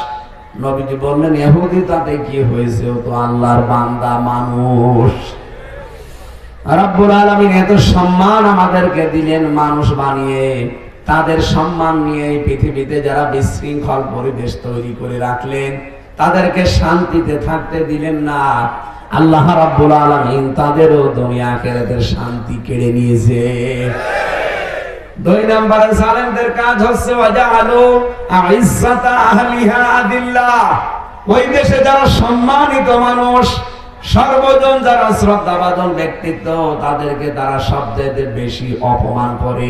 নবীজি বললেন, ইহুদি তাতে কি হয়েছে, ও তো আল্লাহর বান্দা মানুষ। রব্বুল আলামিন এত সম্মান আমাদেরকে দিলেন মানুষ বানিয়ে, তাদের সম্মান নিয়ে পৃথিবীতে যারা বিশৃঙ্খল পরিবেশ তৈরি করে রাখলেন, তাদেরকে শান্তিতে থাকতে দিলেন না। আল্লাহ রাব্বুল আলামিন তাদেরও দুনিয়া আখিরাতের শান্তি কেড়ে নিয়েছে। 2 নম্বরে জালেমদের কাজ হচ্ছে ওয়াজাআলু ইজ্জাতা আহলিহা আদিল্লা। ওই দেশে যারা সম্মানিত মানুষ, সর্বজন যারা শ্রদ্ধাভাজন ব্যক্তিত্ব, তাদেরকে তারা সবচেয়ে বেশি অপমান করে।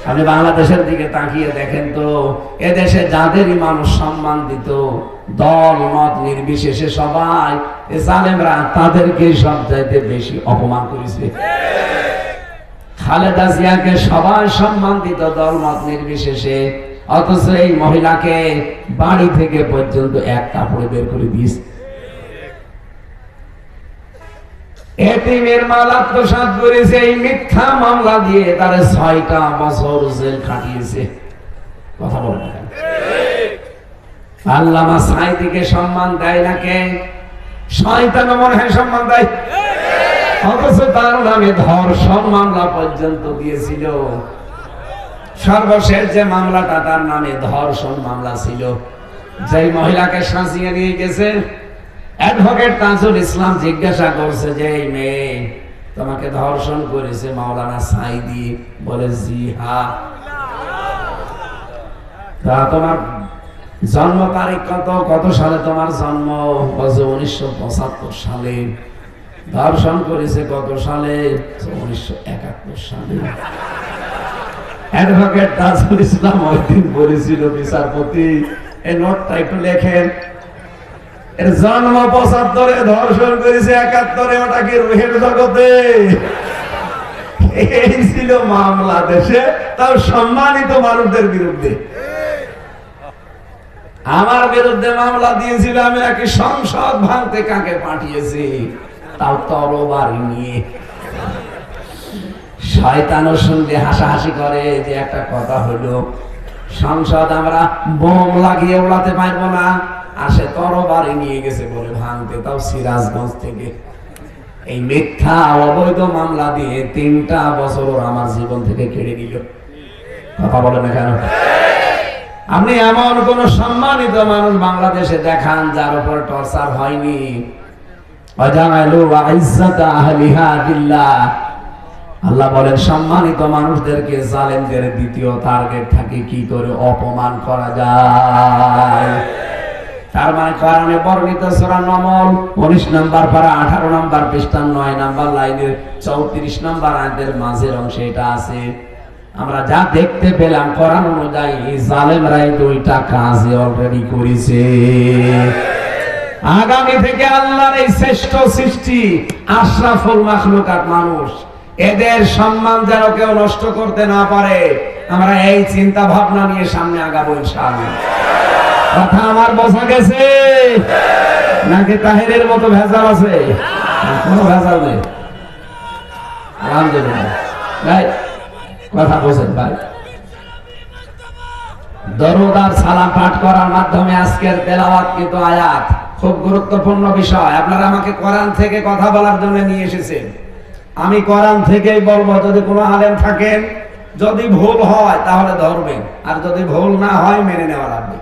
আপনি বাংলাদেশের দিকে তাকিয়ে দেখেন তো, এদেশে যাদেরই মানুষ সম্মান দিত, দল মত নির্বিশেষে সবাই, জালেমরা তাদেরকে সবচাইতে বেশি অপমান করেছে। খালেদা জিয়াকে সবাই সম্মান দিত দল মত নির্বিশেষে, অথচ এই মহিলাকে বাড়ি থেকে পর্যন্ত এক কাপড়ে বের করে দিয়েছে। এতিমের মাল আত্মসাৎ করেছে, এই মিথ্যা মামলা দিয়ে তারে 6টা বছর জেল খাটিয়েছে। কথা বলেন না? আল্লামা সাঈদীকে সম্মান দেয় না কে? শয়তান মনে হয় সম্মান দেয়। অথচ তার নামে ধর্ষণ মামলা পর্যন্ত দিয়েছিল। সর্বশেষ যে মামলাটা তার নামে ধর্ষণ মামলা ছিল, যেই মহিলাকে সাজিয়ে নিয়ে গেছে, অ্যাডভোকেট তাজুল ইসলাম জিজ্ঞাসা করছে যে এই মেয়ে তোমাকে ধর্ষণ করেছে মাওলানা সাঈদী? বলে জি হ্যাঁ। তা তোমার জন্ম তারিখ কত, কত সালে তোমার জন্ম? বলছে 1975 সালে। ধর্ষণ করেছে কত সালে? 1971 সালে। অ্যাডভোকেট তাজুল ইসলাম ওই দিন বলেছিল, বিচারপতি এই নোটটা একটু লেখেন, এর জন্ম 75-এ, ধর্ষণ করেছে 71-এ, ওটা কি রুহের জগতে? এই ছিল মামলা দেশে, তাও সম্মানিত মানুষদের বিরুদ্ধে। আমার বিরুদ্ধে মামলা দিয়েছিল, আমি নাকি সংসদ ভাঙতে কাকে পাঠিয়েছি, তাও তরবারি নিয়ে। শয়তানও শুনলে হাসাহাসি করে যে একটা কথা হলো, সংসদ আমরা বোম লাগিয়ে ওড়াতে পারবো না, আর সে তরবারি নিয়ে গেছে বলে ভাঙতে, তাও সিরাজগঞ্জ থেকে। এই মিথ্যা অবৈধ মামলা দিয়ে 3টা বছর আমার জীবন থেকে কেড়ে নিল। কথা বলে না কেন? আপনি এমন কোন সম্মানিত মানুষ বাংলাদেশে দেখান যার উপর টর্চার হয়নি। আল্লাহ বলেন সম্মানিত মানুষদেরকে জালেমদের দ্বিতীয় টার্গেট থাকে কি করে অপমান করা যায়। তার মানে কোরআনে বর্ণিত সূরা নমল 19 নম্বর পারা 18 নম্বর পৃষ্ঠা 9 নম্বর লাইনের 34 নম্বর আয়াতের মাঝের অংশে এটা আছে। আমরা যা দেখতে পেলাম কোরআন অনুযায়ী জালেমরাই দুইটা কাজ অলরেডি করেছে। আগামী থেকে আল্লাহর এই শ্রেষ্ঠ সৃষ্টি আশরাফুল মাখলুকাত মানুষ, এদের সম্মান যেন কেউ নষ্ট করতে না পারে, আমরা এই চিন্তা ভাবনা নিয়ে সামনে আগাবো ইনশাআল্লাহ। কথা আমার বোঝা গেছে নাকি তাহেরের মতো ভেজাল আছে? কোনো ভেজাল নেই, আলহামদুলিল্লাহ। ভাই কথা বোঝেন ভাই। দরুদ আর সালাম পাঠ করার মাধ্যমে আজকের তেলাওয়াতকৃত আয়াত খুব গুরুত্বপূর্ণ বিষয়। আপনারা আমাকে কোরআন থেকে কথা বলার জন্য নিয়ে এসেছেন, আমি কোরআন থেকেই বলবো। যদি কোনো আলেম থাকেন, যদি ভুল হয় তাহলে ধরবেন, আর যদি ভুল না হয় মেনে নেওয়া লাগবে।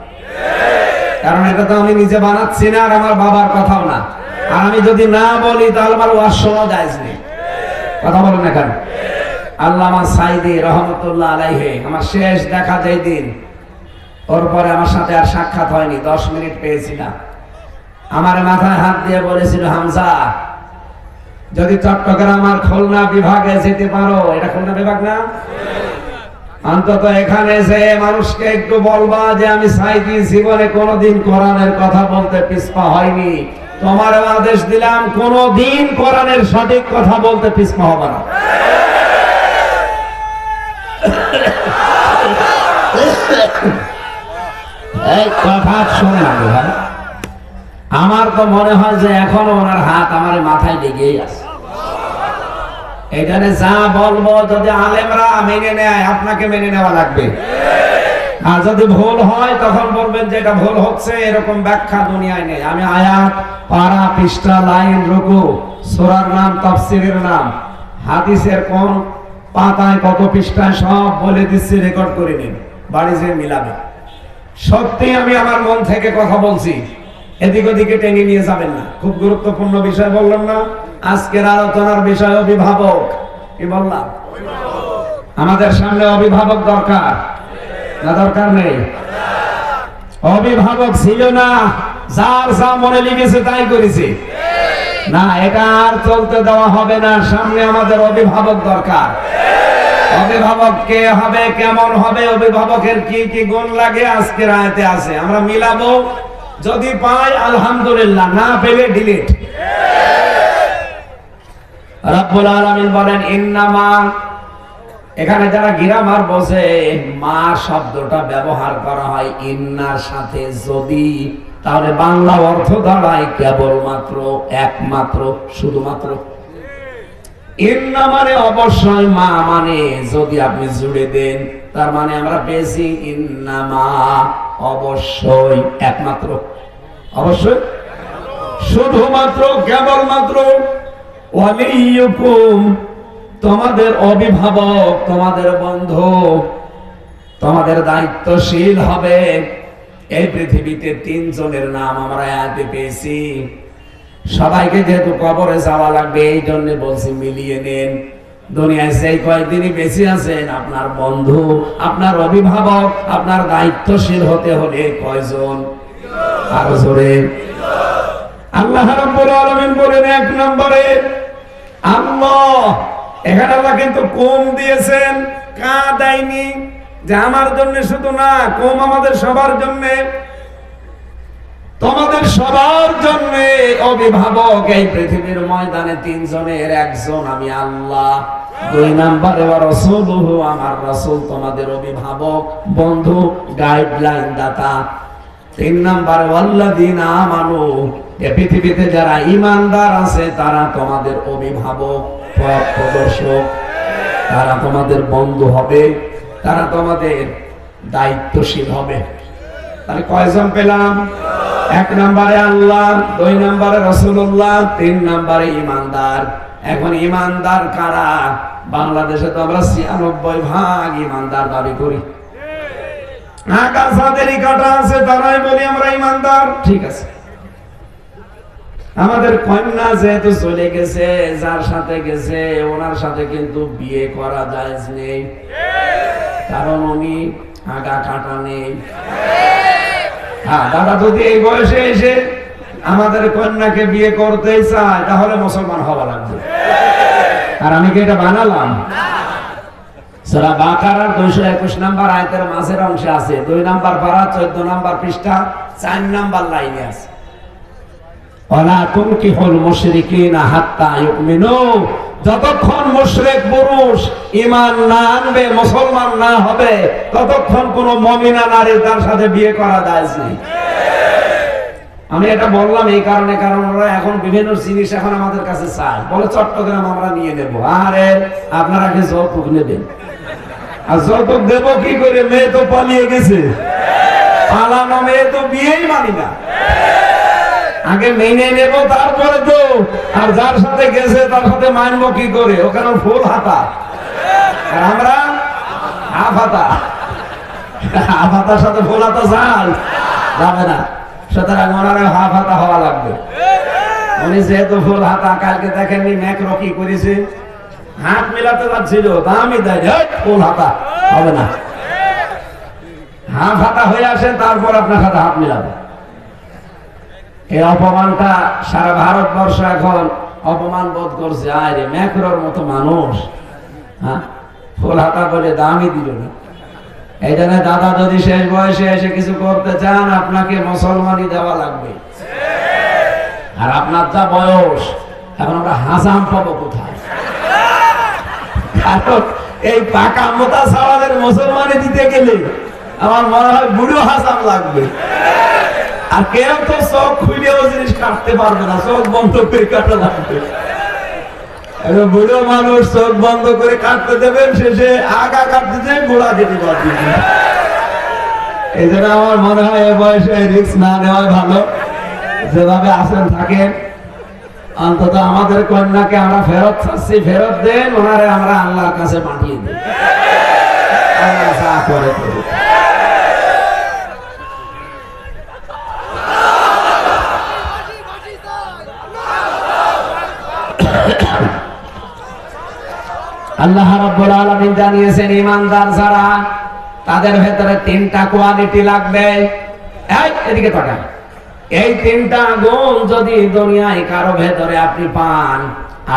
কারণ এটা তো আমি নিজে বানাচ্ছি না, আর আমার বাবার কথাও না। আর আমি যদি না বলি তাহলে আমার ওয়াজ শোনা জায়েজ নেই। কথা বলেন না কেন? আল্লামা সাইদি রহমতুল্লাহ আলাইহি আমার শেষ দেখা যেই দিন, ওর পরে আমার সাথে আর সাক্ষাৎ হয়নি, 10 মিনিট পেয়েছিলাম। আমার মাথায় হাত দিয়ে বলেছিল, হামজা যদি চট্টগ্রাম আর খুলনা বিভাগে যেতে পারো, এটা খুলনা বিভাগ না, অন্তত এখানে যে মানুষকে একটু বলবা যে আমি সাইদি জীবনে কোনোদিন কোরআনের কথা বলতে পিছপা হয়নি, তোমার আদেশ দিলাম কোনোদিন কোরআনের সঠিক কথা বলতে পিছপা হবে না। এই কথা শুনে আগে ভাই, আমার তো মনে হয় যে এখনো ওনার হাত আমার মাথায় লেগেই আছে। এখানে যা বলবো যদি আলেমরা মেনে নেয়, আপনাকে মেনে নেওয়া লাগবে। আর যদি ভুল হয় তখন বলবেন যে এটা ভুল হচ্ছে, এরকম ব্যাখ্যা দুনিয়ায় নেই। আমি আয়াত, পারা, পৃষ্ঠা, লাইন, রুকু, সূরার নাম, তাফসীরের নাম, হাদিসের কোন পাতায় কত পৃষ্ঠায় সব বলে দিচ্ছি, রেকর্ড করে নিন, বাড়ি যেয়ে মিলাবে। সত্যি আমি আমার মন থেকে কথা বলছি, এদিক ওদিকে টেনে নিয়ে যাবেন না। খুব গুরুত্বপূর্ণ বিষয় বললাম না? আজকের আলোচনার বিষয় অভিভাবক। কি বললাম? আমাদের সামনে অভিভাবক দরকার না দরকার নেই? অভিভাবক ছিল না, যার যা মনে লেগেছে তাই করেছে না, এটা আর চলতে দেওয়া হবে না। সামনে আমাদের অভিভাবক দরকার। অভিভাবক কে হবে, কেমন হবে, অভিভাবকের কি কি গুণ লাগে আজকের আয়াতে আছে। আমরা মিলাবো, যদি পাই আলহামদুলিল্লাহ, না পেলে ডিলিট। রব্বুল আলামিন বলেন ইন্নামা, এখানে যারা গ্রামার বোঝে, মা শব্দটা ব্যবহার করা হয় ইন্নার সাথে যদি, তাহলে বাংলা অর্থ দাঁড়ায় কেবলমাত্র, একমাত্র, শুধুমাত্র। ইন্না মানে অবশ্যই, মা মানে যদি আপনি জুড়ে দেন, তার মানে আমরা পেয়েছি ইন্নামা অবশ্যই, একমাত্র, অবশ্যই, শুধুমাত্র, কেবলমাত্র। ওয়ালিয়ুকুম, তোমাদের অভিভাবক, তোমাদের বন্ধু, তোমাদের দায়িত্বশীল হবে। এই পৃথিবীতে 3 জনের নাম আমরা আয়াতে পেয়েছি। সবাইকে যেহেতু কবরে যাওয়া লাগবে, এই জন্য বলছি মিলিয়ে নেন। দুনিয়ায় সেই কয়েকদিনই বেঁচে আছেন, আপনার বন্ধু, আপনার অভিভাবক, আপনার দায়িত্বশীল হতে হলে কয়জন? আরো জোরে। আল্লাহ রাব্বুল আলামিন বলেন 1 নম্বরে আল্লাহ। এখানে আল্লাহ কিন্তু কম দিয়েছেন, কা দেয়নি, যে আমার জন্য শুধু না, কম আমাদের সবার জন্য, তোমাদের সবার জন্য অভিভাবক এই পৃথিবীর ময়দানে 3 জনের একজন আমি আল্লাহ। 2 নম্বরে ওয়া রাসূলুহু, আমার রাসূল তোমাদের অভিভাবক, বন্ধু, গাইডলাইন দাতা। 3 নম্বরে ওয়াল্লাযিনা আমানু, এই পৃথিবীতে যারা ঈমানদার আছে তারা তোমাদের অভিভাবক, পথ প্রদর্শক, তারা তোমাদের বন্ধু হবে, তারা তোমাদের দায়িত্বশীল হবে। তাহলে কয়জন পেলাম? 1 নম্বরে আল্লাহ, 2 নম্বরে রাসূলুল্লাহ, 3 নম্বরে ঈমানদার। এখন ঈমানদার কারা? বাংলাদেশে তো আমরা 96% ঈমানদার দাবি করি। যাদেরই কাটা আছে তারাই বলি আমরা ইমানদার। ঠিক আছে, আমাদের কন্যা যেহেতু চলে গেছে, যার সাথে গেছে ওনার সাথে কিন্তু বিয়ে করা জায়েজ নেই, কারণ উনি আগা কাটা নেই। হ্যাঁ, দাদা যদি এই বয়সে এসে আমাদের কন্যাকে বিয়ে করতে চায় তাহলে মুসলমান হওয়া লাগবে। আর আমি কি এটা বানালাম? সূরা বাকারার 221 নম্বর আয়াতের মাঝের অংশে আছে, 2 নম্বর পারা 14 নম্বর পৃষ্ঠা 4 নম্বর লাইনে আছে, ওয়ালা তুনকিহুল মুশরিকিনা হাত্তা ইউমিনু। যতক্ষণ মুশরিক পুরুষ ঈমান না আনবে, মুসলমান না হবে, ততক্ষণ কোন মুমিনা নারী তার সাথে বিয়ে করা জায়েজ নেই। আমি এটা বললাম এই কারণে, কারণ ওরা এখন বিভিন্ন জিনিস এখন আমাদের কাছে চায়, বলে চট্টগ্রাম আমরা নিয়ে নেব। আরে আপনারা কি যৌতুক নেবেন? আর যৌতুক দেব কি করে? মেয়ে তো পালিয়ে গেছে, পালানো মেয়ে তো বিয়েই মানি না। আগে মেনে নেব তারপরে তো। আর যার সাথে গেছে তার সাথে মানবো কি করে? ওখানে ফুল হাতা আর আমরা হাফ হাতা। হাফ হাতার সাথে ফুল হাতা যাবে না, সুতরাং ওনার হাফ হাতা হওয়া লাগবে। উনি যেহেতু ফুল হাতা, কালকে দেখেননি ম্যাক্রো কি করেছে, হাত মিলাতে যাচ্ছিল, দামই দেয় ফুল হাতা হবে না, হাফ হাতা হয়ে আসেন তারপর আপনার সাথে হাত মিলাবে। এই অপমানটা সারা ভারতবর্ষ এখন অপমান বোধ করছে। আরে ম্যাক্রোর মতো মানুষ, হ্যাঁ, ফুল হাতা বলে দামই দিল না। এই জন্য দাদা যদি শেষ বয়সে এসে কিছু করতে চান, আপনাকে মুসলমানই দেওয়া লাগবে। আর আপনার যা বয়স, এখন আমরা হাসাম পাবো কোথায়? কারণ এই পাকা মোটা সাওয়ালের মুসলমানে দিতে গেলে আমার মনে হয় বুড়ো হাসাম লাগবে। আর কেউ তো চোখ খুলেও জিনিস কাটতে পারবে না, চোখ বন্ধ করে কাটা লাগবে। বুড়ো মানুষ চোখ বন্ধ করে কাটতে দেবেন, শেষে আগা কাটতে যায় গোড়া যেতে পারবে। এই জন্য আমার মনে হয় এই বয়সে রিস্ক না নেওয়াই ভালো। যেভাবে আসেন থাকেন, অন্তত আমাদের কন্যাকে আমরা ফেরত চাচ্ছি, ফেরত দেন, ওনারে আমরা আল্লাহর কাছে পাঠিয়ে দিই, আল্লাহ যা করে করুক। আল্লাহ রাব্বুল আলামিন জানিয়েছেন ঈমানদার যারা, তাদের ভেতরে 3টা কোয়ালিটি লাগবে। এই এদিকে তাকান, এই 3টা গুণ যদি দুনিয়ায় কারো ভেতরে আপনি পান,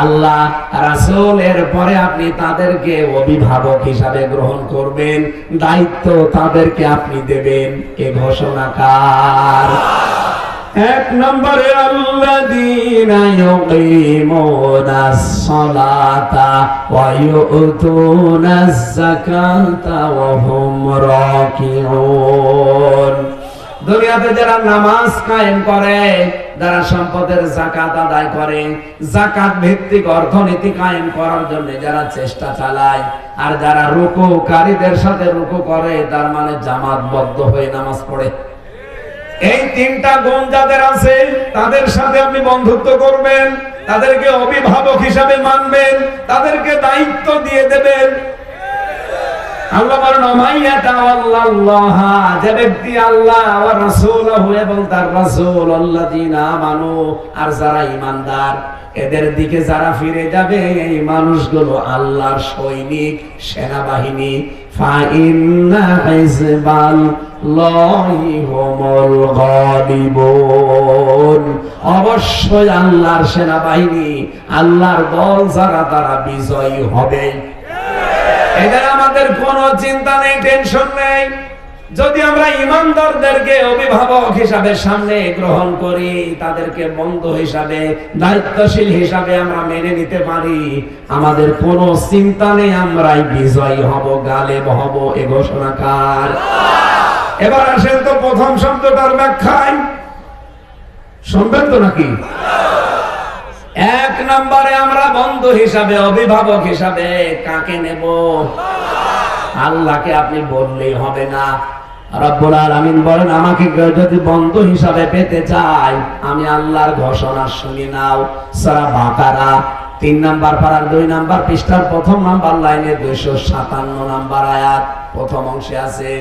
আল্লাহ রাসূলের পরে আপনি তাদেরকে অভিভাবক হিসাবে গ্রহণ করবেন, দায়িত্ব তাদেরকে আপনি দেবেন। এ ঘোষণা কার? 1 নম্বরে আল্লাযীনা ইউকিমুনাস সালাতা ওয়া ইউতুনাজ যাকাতা ওয়া হুম রাকিউন। দুনিয়াতে যারা নামাজ কায়েম করে, যারা সম্পদের যাকাত আদায় করে, যাকাত ভিত্তিক অর্থনীতি কায়েম করার জন্য যারা চেষ্টা চালায়, আর যারা রুকুকারীদের সাথে রুকু করে, তার মানে জামাতবদ্ধ হয়ে নামাজ পড়ে, এই 3টা গুণ যাদের আছে তাদের সাথে আপনি বন্ধুত্ব করবেন, তাদেরকে অভিভাবক হিসাবে মানবেন, তাদেরকে দায়িত্ব দিয়ে দেবেন। আল্লাহ বলেন ওমাইয়াতাওয়াল্লাল্লাহ, যে ব্যক্তি আল্লাহ ওয়া রাসূলহু এবং তার রাসূল আল্লাযীনা আমানু, আর যারা ঈমানদার, এদের দিকে যারা ফিরে যাবে, এই মানুষগুলো আল্লাহর সৈনিক, সেনাবাহিনী। ফাইন্না হিজবাল্লাহি হুমুল গালিবুন, অবশ্যই আল্লাহর সেনাবাহিনী, আল্লাহর দল যারা, তারা বিজয়ী হবে। এদের আমাদের কোনো চিন্তা নেই, টেনশন নেই। যদি আমরা ঈমানদারদেরকে অভিভাবক হিসাবে সামনে গ্রহণ করি, তাদেরকে বন্ধু হিসাবে, দায়িত্বশীল হিসাবে আমরা মেনে নিতে পারি, আমাদের কোনো চিন্তা নেই, আমরাই বিজয়ী হব, গালেব হব। এ ঘোষণা কার? এবার আসেন তো প্রথম শব্দটার ব্যাখ্যায়, শুনবেন তো নাকি? 1 নম্বরে আমরা বন্ধু হিসাবে, অভিভাবক হিসাবে কাকে নেব? আল্লাহকে আপনি বললেই হবে না। রব্বুল আলামিন বলেন, আমাকে যদি বন্ধু হিসাবে পেতে চাই, আমি আল্লাহর ঘোষণা শুনে নাও। সূরা বাকারা 3 নম্বর পারার 2 নম্বর পৃষ্ঠার 1 নম্বর লাইনে 257 নম্বর আয়াত, প্রথম অংশে আছে,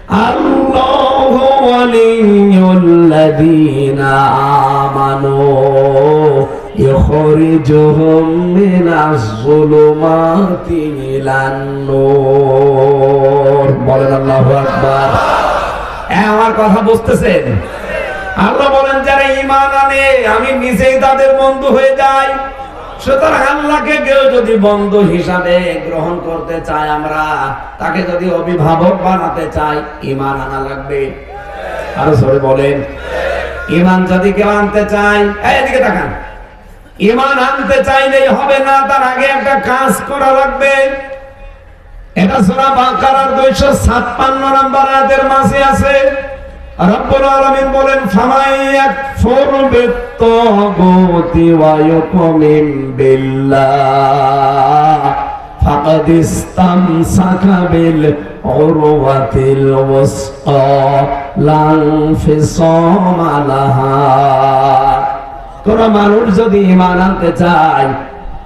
আল্লাহু ওয়ালিয়ুল্লাযীনা আমানু ইখরিজুহুম মিনাজ-যুলুমাতি ইলান-নূর। বলেন আল্লাহু আকবার। আমার কথা বুঝতেছেন? আল্লাহ বলেন যারা ঈমান আনে আমি নিজেই তাদের বন্ধু হয়ে যাই। সুতরাং আল্লাহকে কেউ যদি বন্ধু হিসাবে গ্রহণ করতে চায়, আমরা তাকে যদি অভিভাবক বানাতে চাই, ঈমান আনা লাগবে। আরো জোরে বলেন। ঈমান যদি কেউ আনতে চায়, এদিকে তাকান, ঈমান আনতে চাইলেই হবে না, তার আগে একটা কাজ করা লাগবে। এটা সূরা বাকারার 256 নম্বর আয়াতের মাঝে আছে। রব্বুল আলামিন বলেন ফামাইয়াকফুর বিত-তাগুতি ওয়া ইউমিন বিল্লাহ ফাকাদ ইসতামসাকা বিল উরওয়াতিল ওয়াসকা লা ইনফিসামা লাহা। কোন মানুষ যদি ঈমান আনতে চায়,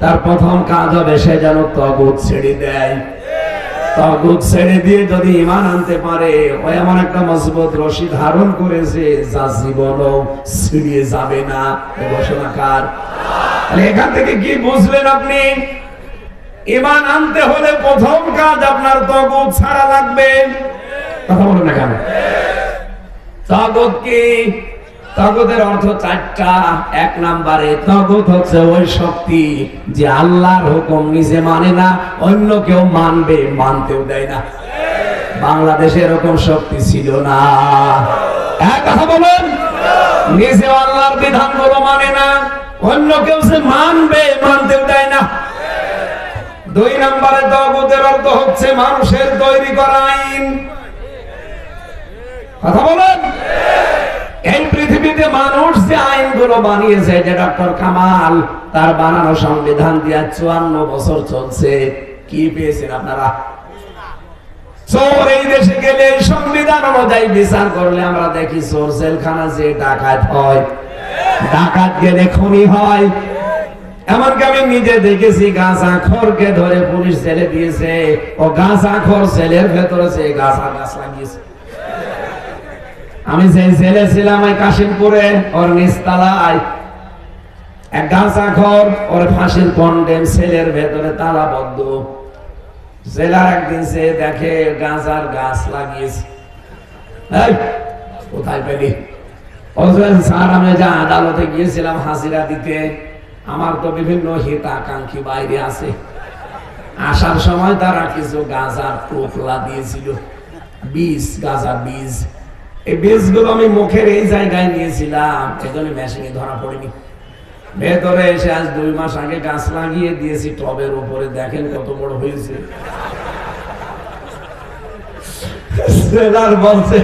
তার প্রথম কাজ হবে সে যেন তাগুত ছেড়ে দেয়। তাগুত ছেড়ে দিয়ে যদি ঈমান আনতে পারে, ও এমন একটা মজবুত রশি ধারণ করেছে যা জীবনও ছিঁড়ে যাবে না। ঘোষণাকার। তাহলে এখান থেকে কি বুঝলেন আপনি? ঈমান আনতে হলে প্রথম কাজ আপনার তাগুত ছাড়া লাগবে। কথা বলেন না কেন? তাগুত কি? তাগুতের অর্থ চারটা। এক নম্বরে তাগুত হচ্ছে ওই শক্তি যে আল্লাহর হুকুম নিজে মানে না, অন্য কেউ মানবে, মানতেও দেয় না। বাংলাদেশে এরকম শক্তি ছিল না। এক কথা বলেন, নিজে আল্লাহর বিধানগুলো মানে না, অন্য কেউ সে মানবে, মানতেও দেয় না। দুই নম্বরে তাগুতের অর্থ হচ্ছে মানুষের তৈরি করা আইন। কথা বলেন। এই পৃথিবীতে মানুষ যে আইনগুলো বানিয়েছে, যে ডক্টর কামাল তার বানানো সংবিধান দিয়ে 54 বছর চলছে, কি পেয়েছেন আপনারা? চোর এই দেশে গেলে এই সংবিধান অনুযায়ী বিচার করলে আমরা দেখি চোর জেলখানা যে ডাকাত হয়, ডাকাত গেলে খুনি হয়। এমনকি আমি নিজে দেখেছি গাঁজাখোরকে ধরে পুলিশ জেলে দিয়েছে, ও গাঁজাখোর জেলের ভেতরে সে গাছ লাগিয়েছে। আমি যে জেলে ছিলাম ওই কাশিমপুরে, ওর নিচতলায় এক গাঁজাখোর, ওর ফাঁসির কন্ডেম সেলের ভেতরে তালাবদ্ধ। জেলার একদিন সে দেখে গাঁজার গাছ লাগিয়েছে। কোথায় পেলি? স্যার আমি যা আদালতে গিয়েছিলাম হাজিরা দিতে, আমার তো বিভিন্ন হিতাকাঙ্ক্ষী বাইরে আছে, আসার সময় তারা কিছু গাঁজার টোকলা দিয়েছিল, বীজ, গাঁজার বীজ। এই বীজগুলো আমি মুখের এই জায়গায় নিয়েছিলাম, এজন্য মেশিনে ধরা পড়েনি। ভেতরে এসে আজ 2 মাস আগে গাছ লাগিয়ে দিয়েছি টবের উপরে, দেখেন কত বড় হয়েছে। বলছে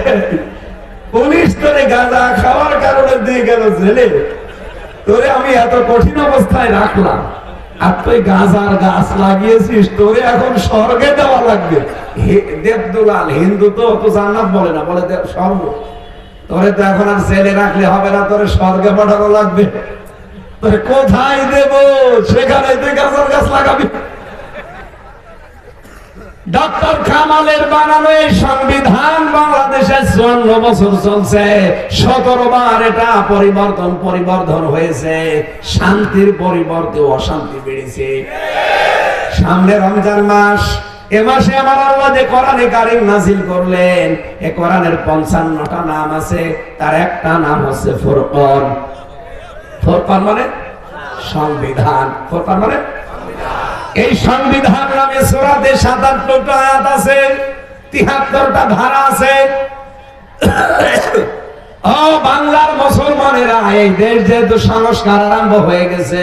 পুলিশ তোরে গাঁজা খাওয়ার কারণে দিয়ে গেল জেলে, তোরে আমি এত কঠিন অবস্থায় রাখলাম, আর তুই গাঁজার গাছ লাগিয়েছিস, তোরে এখন স্বর্গে দেওয়া লাগবে। দেবদুলাল হিন্দু তো জান্নাত বলে না, বলে স্বর্গ। তোরে তো এখন আর জেলে রাখলে হবে না, তোরে স্বর্গে পাঠানো লাগবে। তোরে কোথায় দেব? সেখানে তুই গাঁজার গাছ লাগাবি। ডক্টর কামালের বানানো এই সংবিধান বাংলাদেশে 54 বছর চলছে, 17 বার এটা পরিবর্তন হয়েছে। শান্তির পরিবর্তে অশান্তি বেড়েছে। সামনে রমজান মাস, এ মাসে আমার আল্লাহ যে কোরআনে কারীম নাযিল করলেন, এই কোরআনের 55টা নাম আছে, তার একটা নাম হচ্ছে ফুরকান। ফুরকান মানে সংবিধান। ফুরকান মানে এই সংবিধান নামে সূরাতে 77টা আয়াত আছে, 73টা ধারা আছে। ও বাংলার মুসলমানেরা, এই দেশ যেহেতু সংস্কার আরম্ভ হয়ে গেছে,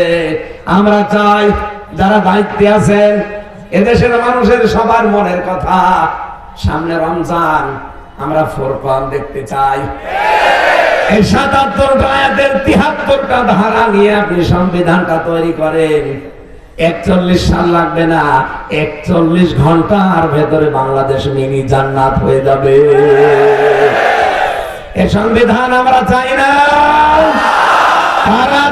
আমরা চাই যারা দায়িত্বে আছেন, এদেশের মানুষের সবার মনের কথা, সামনে রমজান, আমরা ফুরকান দেখতে চাই। এই 77টা আয়াতের 73টা ধারা নিয়ে আপনি সংবিধানটা তৈরি করেন, 41 সাল লাগবে না, 41 ঘন্টার ভেতরে বাংলাদেশ মিনি জান্নাত হয়ে যাবে। এই সংবিধান আমরা চাই না, তারা